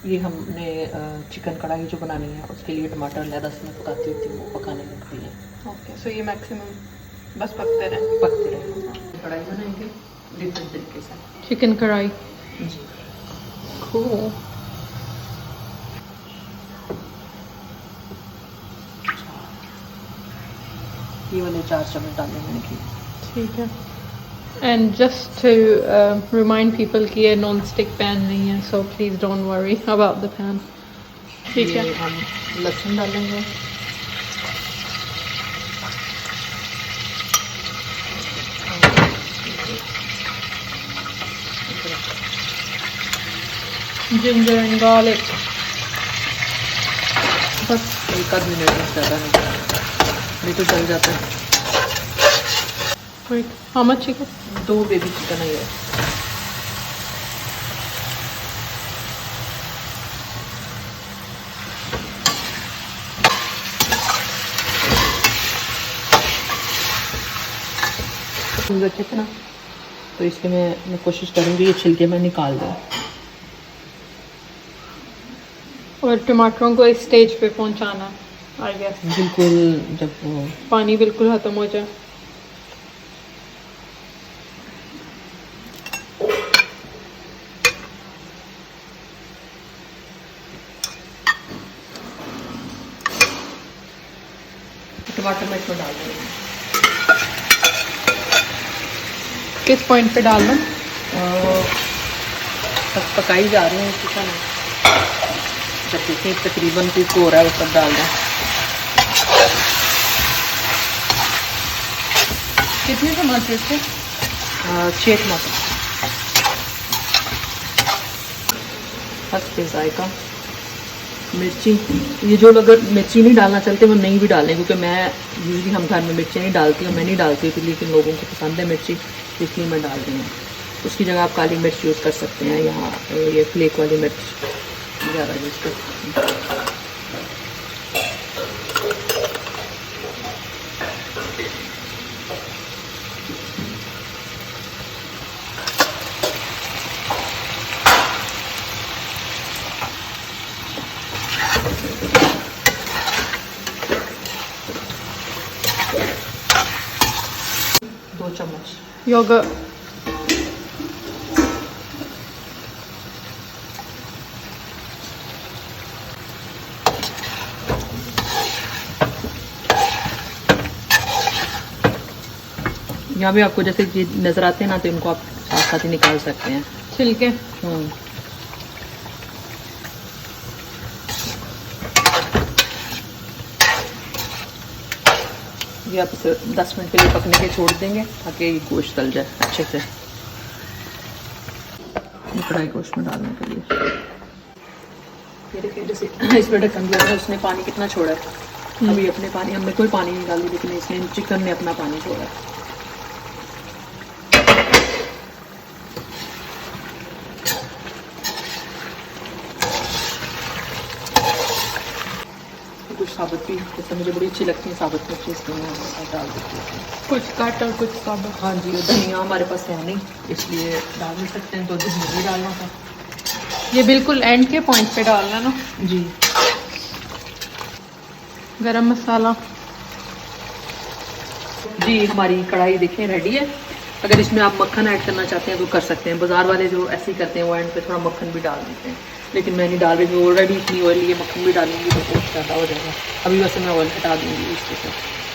ये हमने चिकन कढ़ाई जो बनानी है उसके लिए टमाटर अलहदा से मैं पकाती होती हूँ, वो पकाने रख दी है। ओके, सो ये मैक्सिमम बस पकते रहे कढ़ाई बनाएंगे डिफरेंट तरीके से। चिकन कढ़ाई जी cool। ये वाले 4 चम्मच डाले मैंने घी। ठीक है। And just to remind people कि ये नॉन स्टिक पैन नहीं है, so please don't worry about the pan. ठीक है। हम लहसुन डालेंगे, जिंजर एंड गार्लिक। बस 1 मिनट में ज़्यादा नहीं तो जल जाता है। Wait, how much chicken? 2 baby chicken है ये। कितना तो इसके मैं कोशिश करूँगी ये छिलके में निकाल दूँ। और टमाटरों को इस स्टेज पे पहुंचाना आई गेस, बिल्कुल जब पानी बिल्कुल ख़त्म हो जाए। टमाटर मैं इसमें डाल दूँगी। किस पॉइंट पे डालना? बस पकाई जा रही है चिकन, जब देखिए तकरीबन कुछ हो रहा है वो सब डाल दें। कितने टमाटर थे? 6 टमाटर। हल्के जायका मिर्ची, ये जो अगर मिर्ची नहीं डालना चाहते वो नहीं भी डालें, क्योंकि मैं यूजली हम घर में मिर्ची नहीं डालती हूँ, मैं नहीं डालती थी, लेकिन लोगों को पसंद है मिर्ची, इसलिए मैं डाल रही हूँ। उसकी जगह आप काली मिर्च यूज़ कर सकते हैं, यहाँ ये फ्लेक वाली मिर्च ज़्यादा यूज़ करते हैं। चम्मच योगर्ट। यहाँ भी आपको जैसे ये नज़र आते हैं ना, तो इनको आप साथ साथ ही निकाल सकते हैं छिलके। ये आप इसे 10 मिनट के लिए पकने के छोड़ देंगे ताकि ये गोश्त तल जाए अच्छे से। कढ़ाई गोश्त में डालने के लिए ये देखिए, जैसे इसमें ढक्कन दिया है, उसने पानी कितना छोड़ा है। अभी अपने पानी, हमने कोई पानी नहीं डाली, लेकिन इसने चिकन ने अपना पानी छोड़ा है। कुछ साबुत भी, जैसे मुझे बड़ी अच्छी लगती है साबुत मिर्ची, इसमें डाल देती हूँ। कुछ काट और कुछ साबुत। हाँ जी, धनिया हमारे पास है नहीं, इसलिए डाल नहीं सकते हैं, तो धनिया भी डालना था। ये बिल्कुल एंड के पॉइंट पे डालना ना जी। गरम मसाला जी, हमारी कढ़ाई देखें रेडी है। अगर इसमें आप मक्खन ऐड करना चाहते हैं तो कर सकते हैं। बाज़ार वाले जो ऐसे ही करते हैं, वो एंड पे थोड़ा मक्खन भी डाल देते हैं, लेकिन मैं नहीं डाल रही हूँ। ऑलरेडी इतनी ऑयल, ये मक्खन भी डालूंगी तो बहुत ज़्यादा हो जाएगा। अभी वैसे मैं ऑयल हटा दूँगी इसके साथ।